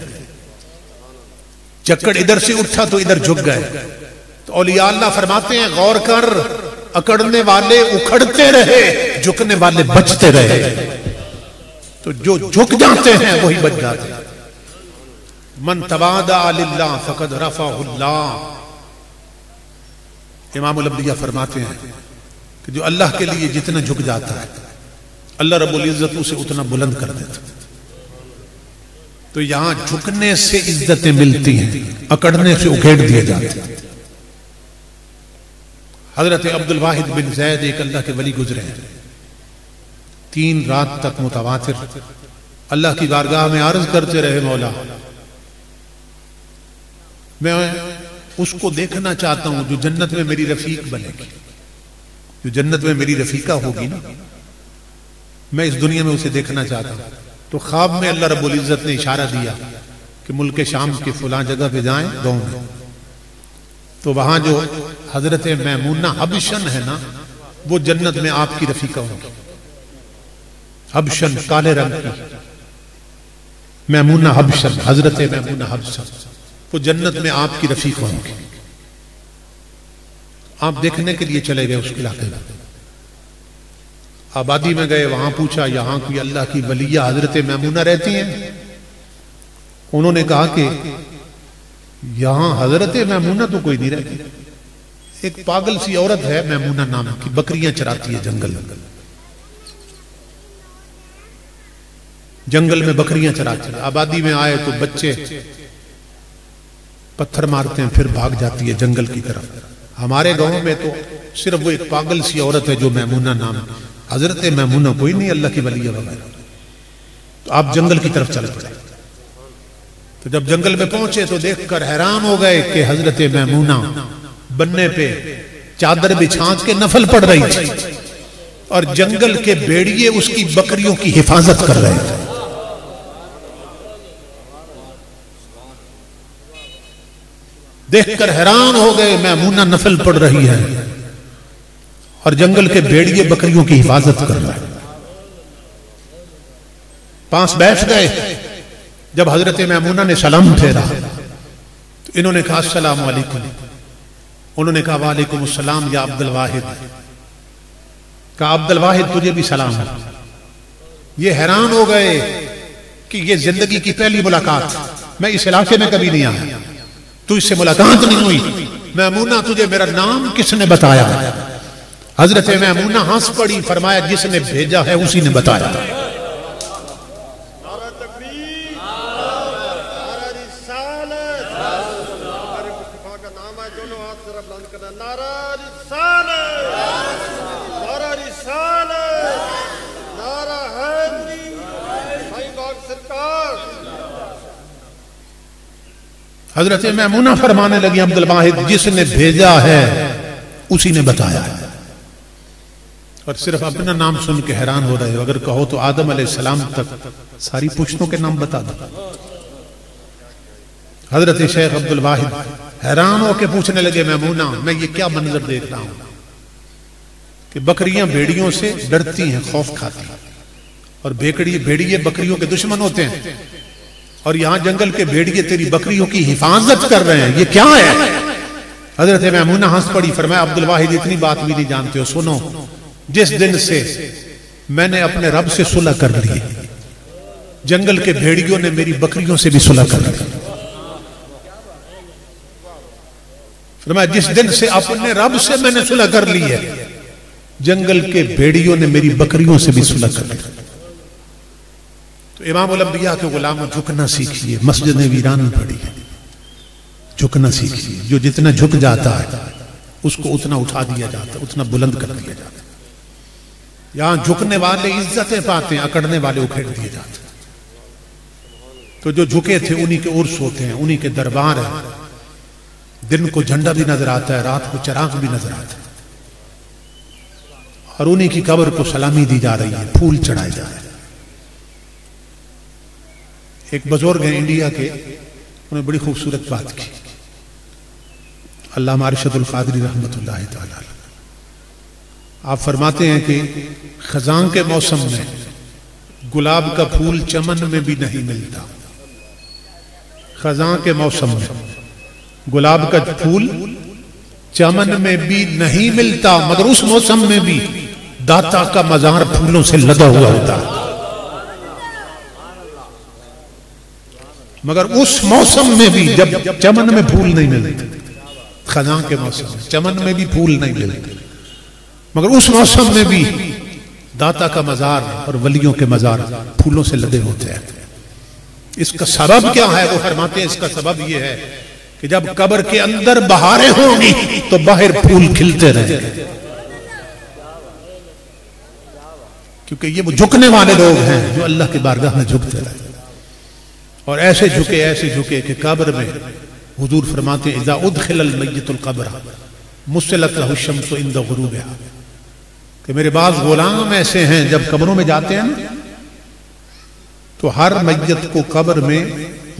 चक्कर इधर से उठा तो इधर झुक गए। तो औलिया अल्लाह फरमाते हैं गौर कर, अकड़ने वाले उखड़ते रहे, झुकने वाले बचते रहे। तो जो झुक जाते हैं वही बच जाते हैं। मन तवादा लिल्लाह फकद रफ़अहुल्लाह। इमामुल अंबिया फरमाते हैं कि जो अल्लाह के लिए जितना झुक जाता है, अल्लाह रब्बुल इज्जत उसे उतना बुलंद कर देता है। तो यहां झुकने से इज्जतें मिलती हैं, अकड़ने से उखेड़ दिए जाते हैं। हजरत अब्दुल वाहिद बिन ज़ैद एक अल्लाह के वली गुजरे हैं, 3 रात तक मुतवातिर अल्लाह की बारगाह में अर्ज करते रहे, मौला मैं उसको देखना चाहता हूं जो जन्नत में मेरी रफीक बनेगी, जो जन्नत में मेरी रफीका होगी ना, मैं इस दुनिया में उसे देखना चाहता हूं। तो ख्वाब में अल्लाह रब्बुल इज्जत ने इशारा दिया कि मुल्क शाम की फुला जगह पे जाएं, गांव में। तो वहां जो हजरत मैमूना हबशन है ना, वो जन्नत में आपकी रफीका होगी। हबशन काले रंग की मैमूना हबशन, हजरत मैमूना हबशन, वो जन्नत में आपकी रफीका होगी। आप देखने के लिए चले गए उस इलाके में। आबादी में गए, वहां पूछा यहां कोई अल्लाह की वलिया हजरत मैमूना रहती हैं? उन्होंने कहा कि यहां हजरत मैमूना तो कोई नहीं रहती, एक पागल सी औरत है मैमूना नाम की, बकरियां चराती है जंगल में बकरियां चराती है। आबादी में आए तो बच्चे पत्थर मारते हैं, फिर भाग जाती है जंगल की तरफ। हमारे गांव में तो सिर्फ वो एक पागल सी औरत है जो मैमूना नाम, हजरत मैमूना कोई नहीं अल्लाह की वलिया वगैरह। तो आप जंगल की तरफ चल पड़े। तो जब जंगल में पहुंचे तो देखकर हैरान हो गए कि हजरत मैमूना बन्ने पे चादर बिछा के नफल पढ़ रही थी और जंगल के भेड़िए उसकी बकरियों की हिफाजत कर रहे थे। देखकर हैरान हो गए, मैमूना नफल पढ़ रही है और जंगल के भेड़िए बकरियों की हिफाजत कर रहे हैं। पास बैठ गए। जब हजरत मैमूना ने सलाम फेरा तो इन्होंने कहा अस्सलाम वालेकुम। उन्होंने कहा वालेकुम अस्सलाम या अब्दुल वाहिद। कहा अब्दुल वाहिद तुझे भी सलाम है। ये हैरान हो गए कि ये जिंदगी की पहली मुलाकात, मैं इस इलाके में कभी नहीं आया, तू इससे मुलाकात नहीं हुई, मैमूना तुझे मेरा नाम किसने बताया? हजरत मैमूना हंस पड़ी, फरमाया जिसने भेजा है उसी ने बताया। हजरत मैमूना फरमाने लगी अब्दुल वाहिद जिसने भेजा है उसी ने बताया है। और सिर्फ अपना नाम सुन के हैरान हो रहे हो, अगर कहो तो आदम अलैहिस्सलाम तक सारी पुश्तों के नाम बता दो। हजरत शेख अब्दुल वाहिद हैरान होकर पूछने लगे मैमूना मैं ये क्या मंजर देख रहा हूं कि बकरियां भेड़ियों से डरती हैं, खौफ खाती हैं, और भेड़िए बकरियों के दुश्मन होते हैं, और यहां जंगल के भेड़िए तेरी बकरियों की हिफाजत कर रहे हैं, ये क्या है? हजरत मैमूना हंस पड़ी, फरमाया अब्दुल वाहिद इतनी बात भी नहीं जानते हो, सुनो, जिस दिन से मैंने अपने रब से सुलह कर ली, जंगल के भेड़ियों ने मेरी बकरियों से भी सुलह कर ली। फरमाया जिस दिन से अपने रब से मैंने सुलह कर ली है, जंगल के भेड़ियों ने मेरी बकरियों से भी सुलह कर ली। तो इमाम उल अंबिया के गुलाम झुकना सीखिए, मस्जिद वीरान पड़ी है, झुकना सीखिए। जो जितना झुक जाता है उसको उतना उठा दिया जाता है, उतना बुलंद कर दिया जाता है। यहां झुकने वाले इज्जतें पाते हैं, अकड़ने वाले उखेड़ दिए जाते हैं। तो जो झुके थे उन्हीं के उर्स होते हैं, उन्हीं के दरबार है। दिन को झंडा भी नजर आता है, रात को चिराग भी नजर आता है, और उन्हीं की कब्र को सलामी दी जा रही है, फूल चढ़ाए जा रहे हैं। एक बुजुर्ग है इंडिया के, उन्होंने बड़ी खूबसूरत बात की, अल्लामा अरशदुल कादरी रहमतुल्लाह तआला अलैह। आप फरमाते हैं कि खजां के मौसम में गुलाब का फूल चमन में भी नहीं मिलता। खजां के मौसम में गुलाब का फूल चमन में भी नहीं मिलता, मगर उस मौसम में भी दाता का मजार फूलों से लदा हुआ होता है। मगर उस मौसम में भी जब चमन में फूल नहीं मिलते, खजां के मौसम में चमन में भी फूल नहीं मिलते, मगर उस मौसम में भी दाता का मजार और वलियों के मजार फूलों से लदे होते हैं। इसका सबब क्या है? वो फरमाते हैं इसका सबब ये है कि जब कब्र के अंदर बहारें होंगी तो बाहर फूल खिलते रहेंगे, क्योंकि ये वो झुकने वाले लोग हैं जो अल्लाह की बारगाह में झुकते रहे, और ऐसे झुके कि कब्र में हुजूर फरमाते हैं इज़ा उदखिलल मय्यितुल क़ब्र मुस्सलत लहु शम्सु इंद गुरूबिहा, कि मेरे बाज गुलाम ऐसे हैं जब कब्रों में जाते हैं ना, तो हर मय्यत को कब्र में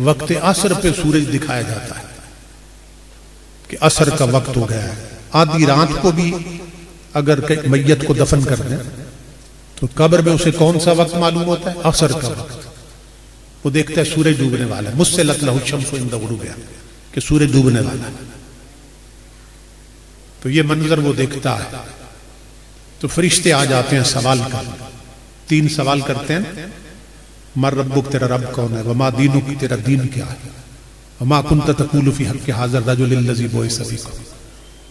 वक्त असर पे सूरज दिखाया जाता है कि असर का वक्त हो गया है। आधी रात को भी अगर मय्यत को दफन कर दें तो कब्र में उसे कौन सा वक्त मालूम होता है? असर का वक्त। वो देखता है सूरज डूबने वाला है, मुस्सलत लहु शम्सु इंद गुरूबिहा, कि सूरज डूबने वाला है। तो ये मंजर वो देखता है। तो फरिश्ते आ जाते हैं सवाल कर, 3 सवाल करते हैं। मर रब्बुक, तेरा रब कौन है? वमा दीनुक, तेरा दीन क्या है? वमा कुंत तक़ूलु फ़ी हक़्क़ि हाज़ा रजुलिल लज़ी बुइसा फ़ीकुम,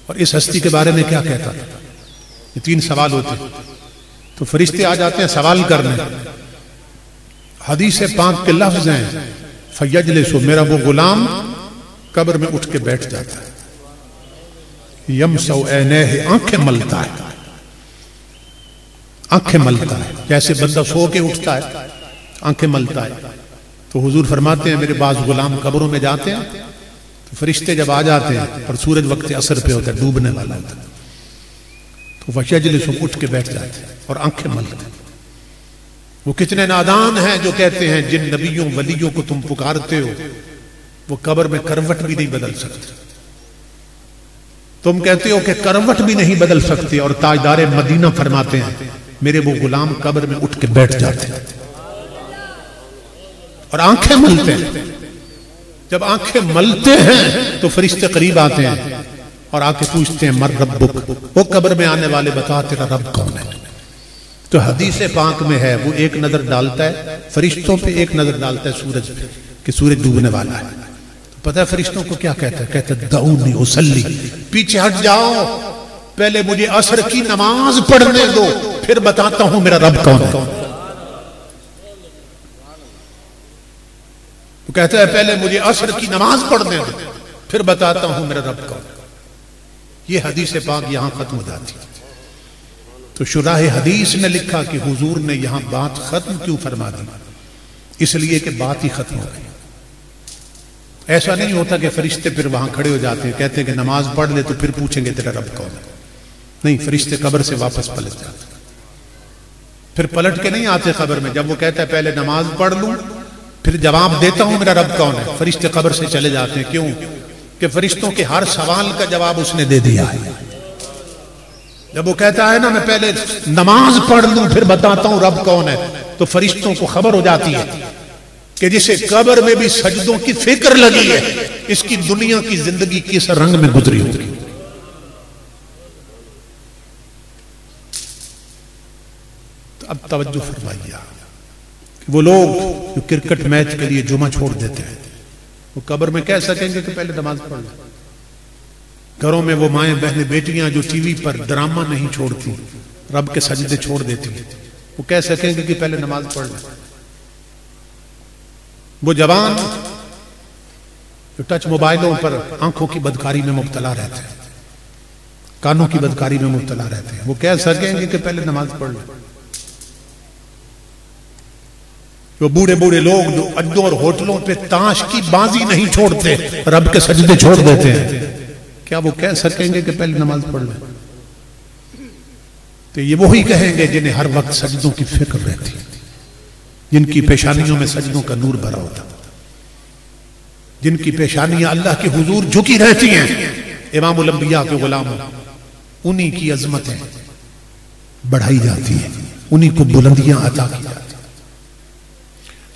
और इस हस्ती के बारे में क्या कहता था? ये 3 सवाल होते हैं। तो फरिश्ते आ जाते हैं सवाल करने। हदीस पाक के लफ्ज हैं फयजलिसु, मेरा वो गुलाम कब्र में उठ के बैठ जाता है। यमसउ ऐनैहि, आंखें मलता है, आंखें मलता है, जैसे बंदा सो के उठता है आंखें मलता है। तो हुजूर फरमाते हैं मेरे बाज गुलाम कब्रों में जाते हैं, तो फरिश्ते जब आ जाते हैं और सूरज वक्त असर पे होता है, डूबने वाला होता है, तो फयजलिसु, उठ के बैठ जाते हैं और आंखें मलते हैं। वो कितने नादान हैं जो कहते हैं जिन नबियों वलियों को तुम पुकारते हो वो कब्र में करवट भी नहीं बदल सकते। तुम कहते हो कि करवट भी नहीं बदल सकते, और ताजदारे मदीना फरमाते हैं मेरे वो गुलाम कब्र में उठ के बैठ जाते हैं और आंखें मलते हैं। जब आंखें मलते हैं तो फरिश्ते करीब आते हैं और आके पूछते हैं मर रब्बुक, वो कब्र में आने वाले बता तेरा रब कौन है? तो हदीस पाक में है वो एक नजर डालता है फरिश्तों पे, एक नजर डालता है सूरज पे कि सूरज डूबने वाला है। तो पता है फरिश्तों को क्या कहता है? कहता है दऊनी उसल्ली, पीछे हट जाओ, पहले मुझे असर की नमाज पढ़ने दो, फिर बताता हूं मेरा रब कौन है। तो कहता है पहले मुझे असर की नमाज पढ़ने दो, फिर बताता हूं मेरा रब कौन है। ये हदीस पाक यहां खत्म हो जाती है। तो शुराह हदीस ने लिखा कि हुजूर ने यहां बात खत्म क्यों फरमा दी? इसलिए कि बात ही खत्म हो गई। ऐसा नहीं होता कि फरिश्ते फिर वहां खड़े हो जाते हैं, कहते हैं कि नमाज पढ़ ले तो फिर पूछेंगे तेरा रब कौन है। नहीं, फरिश्ते कब्र से वापस पलट जाते, फिर पलट के नहीं आते कब्र में। जब वो कहता है पहले नमाज पढ़ लूं फिर जवाब देता हूं मेरा रब कौन है, फरिश्ते कब्र से चले जाते हैं। क्यों? कि फरिश्तों के हर सवाल का जवाब उसने दे दिया है। जब वो कहता है ना मैं पहले नमाज पढ़ लूं फिर बताता हूं रब कौन है, तो फरिश्तों को खबर हो जाती है कि जिसे कब्र में भी सजदों की फिक्र लगी है, इसकी दुनिया की जिंदगी किस रंग में गुजरी होगी। तो अब तवज्जो फरमाइए, वो लोग जो क्रिकेट मैच के लिए जुमा छोड़ देते हैं वो कब्र में कह सकेंगे कि पहले नमाज पढ़ लो? घरों में वो माएं बहनें बेटियां जो टीवी पर ड्रामा नहीं छोड़ती, रब के सजदे छोड़ देती हैं, वो कह सकेंगे कि पहले नमाज पढ़ लो? वो जवान जो टच मोबाइलों पर आंखों की बदकारी में मुब्तला रहते हैं, कानों की बदकारी में मुब्तला रहते हैं, वो कह सकेंगे कि पहले नमाज पढ़ लो? वो बूढ़े बूढ़े लोग जो अड्डों और होटलों पे ताश की बाजी नहीं छोड़ते, रब के सजदे छोड़ देते हैं, क्या वो कह सकेंगे कि पहले नमाज पढ़ ले? तो ये वही कहेंगे जिन्हें हर वक्त सजदों की फिक्र रहती है, जिनकी पेशानियों में सजदों का नूर भरा होता, जिनकी पेशानियां अल्लाह के हुजूर झुकी रहती हैं। इमामुल अंबिया के गुलाम, उन्हीं की अजमतें बढ़ाई जाती है, उन्हीं को बुलंदियां अता की जाती है।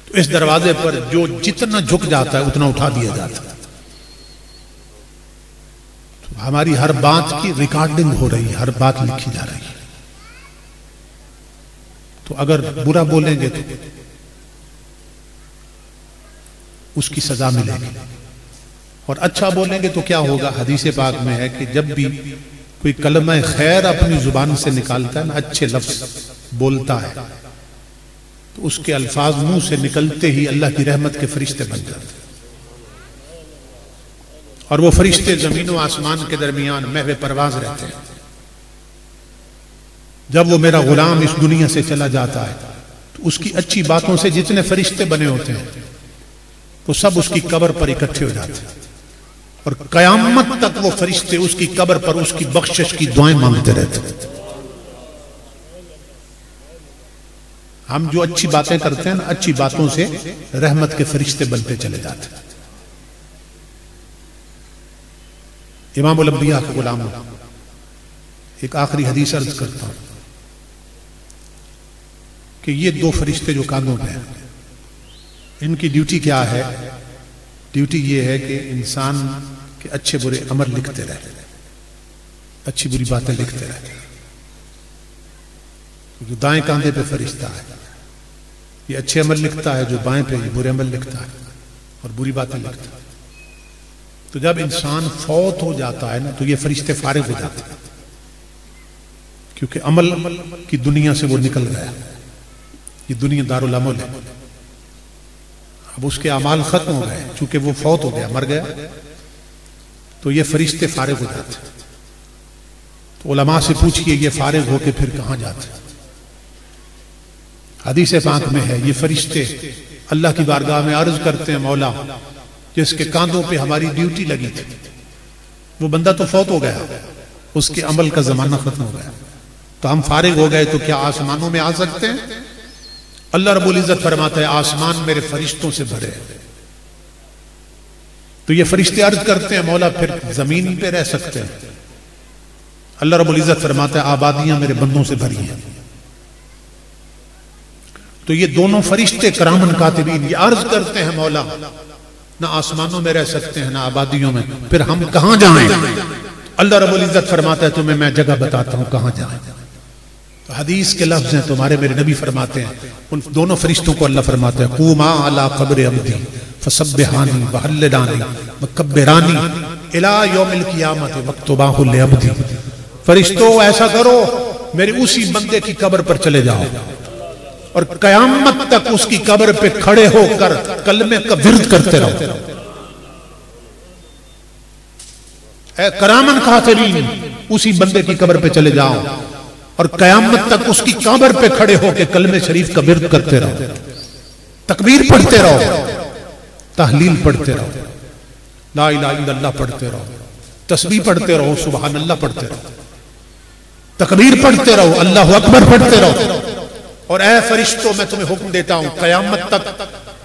तो इस दरवाजे पर जो जितना झुक जाता है उतना उठा दिया जाता है। तो हमारी हर बात की रिकॉर्डिंग हो रही है, हर बात लिखी जा रही है। तो अगर बुरा बोलेंगे तो उसकी सजा मिलेगी, और अच्छा बोलेंगे तो क्या होगा? हदीस पाक में है कि जब भी कोई कलमा खैर अपनी जुबान से निकालता है ना, अच्छे लफ्ज बोलता है, तो उसके अल्फाज मुंह से निकलते ही अल्लाह की रहमत के फरिश्ते बन जाते हैं, और वो फरिश्ते जमीन और आसमान के दरमियान महवे परवाज रहते हैं। जब वो मेरा गुलाम इस दुनिया से चला जाता है तो उसकी अच्छी बातों से जितने फरिश्ते बने होते हैं तो सब उसकी कब्र पर इकट्ठे हो जाते हैं, और कयामत तक वो फरिश्ते उसकी कब्र पर उसकी बख्शिश की दुआएं मांगते रहते हैं। हम जो अच्छी बातें करते हैं ना, अच्छी बातों से रहमत के फरिश्ते बनते चले जाते हैं। इमामुल अंबिया के गुलाम, एक आखिरी हदीस अर्ज करता हूं कि ये 2 फरिश्ते जो कानों पे हैं, इनकी ड्यूटी क्या है? ड्यूटी ये है कि इंसान के अच्छे बुरे अमल लिखते रहे, अच्छी बुरी बातें लिखते रहे। जो दाएं कांधे पे फरिश्ता है, ये अच्छे अमल लिखता है, जो बाएं पे ये बुरे अमल लिखता है और बुरी बातें लिखता है। तो जब इंसान फौत हो जाता है ना, तो ये फरिश्ते फारिग हो जाते हैं, क्योंकि अमल की दुनिया से वो निकल गया। ये दुनिया दारुल अमल है, अब उसके अमाल खत्म हो गए, चूंकि वो फौत हो गया, मर गया, तो ये फरिश्ते फारिग हो जाते हैं। तो उलमा से पूछिए ये फारिग होके फिर कहां जाते हैं? हदीस पाक में है, ये फरिश्ते अल्लाह की बारगाह में अर्ज करते हैं, मौला जिसके कांधों पे हमारी ड्यूटी लगी थी, वो बंदा तो फौत हो गया, उसके अमल का जमाना खत्म हो गया, तो हम फारिग हो गए, तो क्या आसमानों में आ सकते हैं? अल्लाह रब्बुल इज्जत फरमाता है, आसमान मेरे फरिश्तों से भरे हैं। तो ये फरिश्ते अर्ज करते हैं, मौला फिर जमीन पे रह सकते हैं? अल्लाह रब्बुल इज्जत फरमाता है, आबादियां मेरे बंदों से भरी हैं। तो ये दोनों फरिश्ते करामन कातिबीन ये अर्ज करते हैं, मौला ना आसमानों में रह सकते हैं ना आबादियों में, फिर हम कहां जाएं? अल्लाह रब्बुल इज्जत फरमाता है, तुम्हें मैं जगह बताता हूं कहां जाएं। तो हदीस के लफ्ज हैं, तुम्हारे मेरे नबी फरमाते हैं, उन दोनों फरिश्तों को अल्लाह फरमाता है, कूमा अला कब्र अब्दी फसब्बिहानी वहल्लदानी वकब्बिरानी इला यौमिल क़ियामत वक्तुबाहु लिअब्दी। फरिश्तों ऐसा करो, मेरे उसी बंदे की कब्र पर चले जाओ और कयामत तक उसकी कब्र पे खड़े होकर कलमे का विर्द करते रहो। करामन कातिबीन उसी बंदे की कब्र पे चले जाओ और कयामत तक उसकी कब्र पे खड़े होकर कलमे शरीफ का विर्द करते रहो, तकबीर पढ़ते रहो, तहलील पढ़ते रहो, ला इलाहा इल्लल्लाह पढ़ते रहो, तस्बीह पढ़ते रहो, सुभान अल्लाह पढ़ते रहो, तकबीर पढ़ते रहो, अल्लाहु अकबर पढ़ते रहो। और ऐ फरिश्तों, मैं तुम्हें हुक्म देता हूं, कयामत तक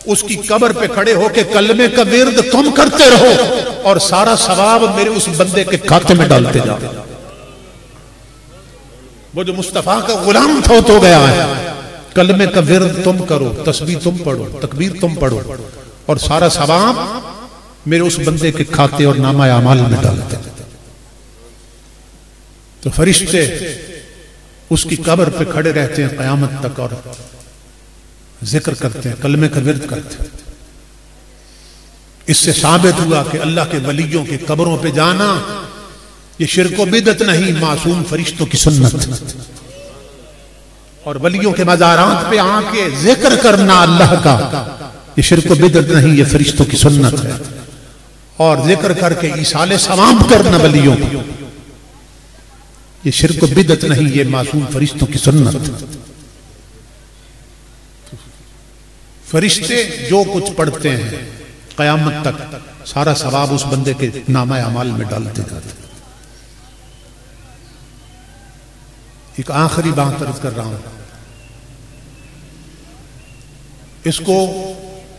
उसकी कब्र पे खड़े होके कलमे का विर्द तुम करते रहो और सारा सवाब मेरे उस बंदे के खाते में डालते जाओ। वो जो मुस्तफा का गुलाम फौत हो गया है, कलमे का विर्द तुम करो, तस्बीह तुम पढ़ो, तकबीर तुम पढ़ो और सारा सवाब मेरे उस बंदे के खाते और नामा अमाल में डालते। तो फरिश्ते उसकी कब्र पे खड़े रहते हैं कयामत तक और जिक्र करते हैं, कलमे का विर्द करते हैं। इससे साबित हुआ कि अल्लाह के वलियों के कब्रों पे जाना ये शिर्क व बिदअत नहीं, मासूम फरिश्तों की सुन्नत। और वलियों के मज़ारात पे आके जिक्र करना अल्लाह का, ये शिर्क व बिदअत नहीं, ये फरिश्तों की सुन्नत है। और जिक्र करके ईसाले सवाब करना वलियों को, ये शिर्क व बिदअत नहीं, ये मासूम फरिश्तों की सुन्नत। फरिश्ते जो कुछ पढ़ते हैं कयामत तक सारा सवाब उस बंदे के नामा अमाल में डालते जाते। एक आखिरी बात अर्ज कर रहा हूं, इसको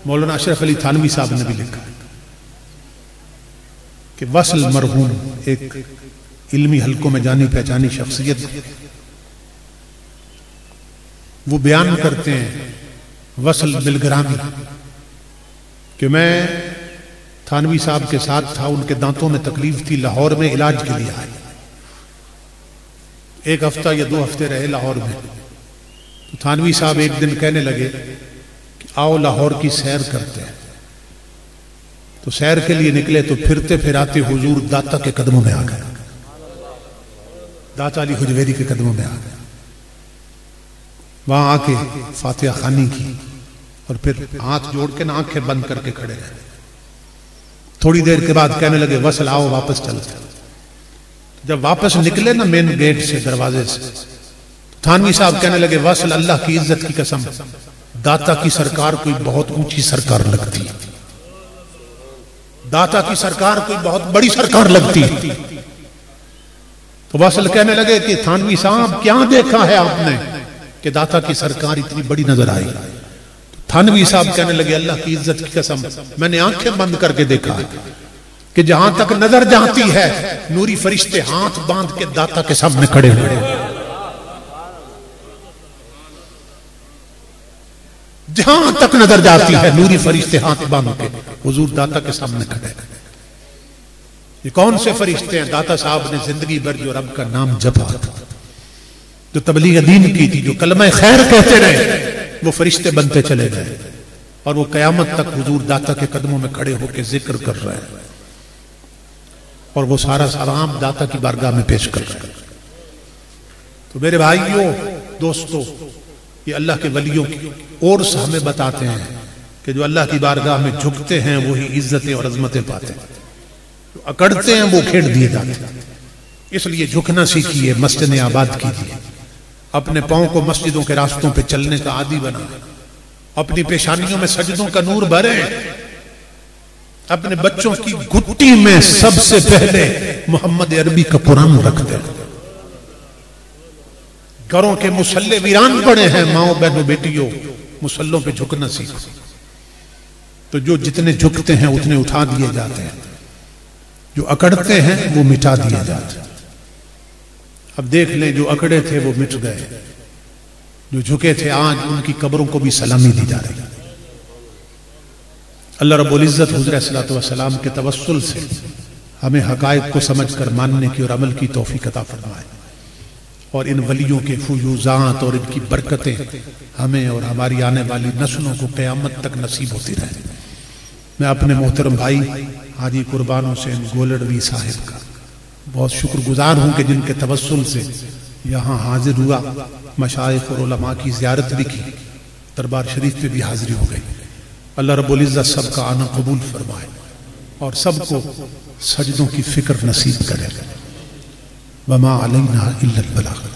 मौलाना अशरफ अली थानवी साहब ने भी लिखा कि वसल मरहूम एक इल्मी हल्कों में जानी पहचानी शख्सियत, वो बयान करते हैं वसल बिलग्रामी कि मैं थानवी साहब के साथ था, उनके दांतों में तकलीफ थी, लाहौर में इलाज के लिए आए। एक हफ्ता या 2 हफ्ते रहे लाहौर में। तो थानवी साहब एक दिन कहने लगे कि आओ लाहौर की सैर करते हैं। तो सैर के लिए निकले तो फिरते फिराते हुजूर दाता के कदमों में आ गए, दाता अली हुजवेरी के कदमों में आ गए। वहां आके फातिहा खानी की और फिर हाथ जोड़ के ना आंखें बंद करके खड़े रहे। थोड़ी देर के बाद कहने लगे वसल आओ वापस चलते। जब वापस निकले ना मेन गेट से, दरवाजे से, थानवी साहब कहने लगे वसल अल्लाह की इज्जत की कसम, दाता की सरकार कोई बहुत ऊंची सरकार लगती है, दाता की सरकार कोई बहुत बड़ी सरकार लगती है। तो वसल कहने लगे कि थानवी साहब क्या देखा है आपने कि दाता की सरकार इतनी बड़ी नजर आई? थानवी साहब कहने लगे अल्लाह की इज्जत की कसम, मैंने आंखें बंद करके देखा कि जहां तक नजर जाती है नूरी फरिश्ते हाथ बांध के दाता के सामने खड़े हुए। जहां तक नजर जाती है नूरी फरिश्ते हाथ बांध के हुजूर दाता के सामने खड़े। ये कौन से फरिश्ते हैं? दाता साहब ने जिंदगी भर जो रब का नाम जपा, जो तबलीग दीन की थी, जो कलमा खैर कहते रहे, वो फरिश्ते बनते चले गए और वो कयामत तक हुजूर दाता के कदमों में खड़े होकर जिक्र कर रहे हैं और वो सारा सलाम दाता की बारगाह में पेश कर रहे हैं। तो मेरे भाइयों, दोस्तों, ये अल्लाह के वलियों की और हमें बताते हैं कि जो अल्लाह की बारगाह में झुकते हैं वही इज्जतें और अजमतें पाते हैं, जो अकड़ते हैं वो खेड़ दिए जाते हैं। इसलिए झुकना सीखिए, मस्जिदें आबाद कीजिए, अपने पांव को मस्जिदों के रास्तों पे चलने का आदी बनाए, अपनी पेशानियों में सजदों का नूर भरे, अपने बच्चों की घुट्टी में सबसे पहले मोहम्मद अरबी का कुरान रख दे। घरों के मुसल्ले वीरान पड़े हैं, माओ बहनों बेटियों, मुसल्लों पे झुकना सीखो। तो जो जितने झुकते हैं उतने उठा दिए जाते हैं, जो अकड़ते हैं वो मिटा दिए जाते हैं। अब देख लें, जो अकड़े थे वो मिट गए, जो झुके थे आज उनकी कब्रों को भी सलामी दी जा रही है। अल्लाह रब्बुल इज्जत हुज़ूर सल्लल्लाहु अलैहि वसल्लम के तवस्सुल से हमें हकायक को समझकर मानने की और अमल की तौफीक अता फरमाए और इन वलियों के फुयूजात और इनकी बरकतें हमें और हमारी आने वाली नस्लों को क़यामत तक नसीब होती रहे। मैं अपने मोहतरम भाई हाजी कुर्बान हुसैन गोलड़वी साहिब का बहुत शुक्रगुजार हूँ कि जिनके तवस्सुल से यहाँ हाजिर हुआ, मशाइख और उलमा की ज़ियारत भी की, दरबार शरीफ पे भी हाजिरी हो गई। अल्लाह रब्बुल इज्जत सबका आना कबूल फरमाए और सबको सजदों की फिक्र नसीब करे। वमा अलैना इल्लल बलाग।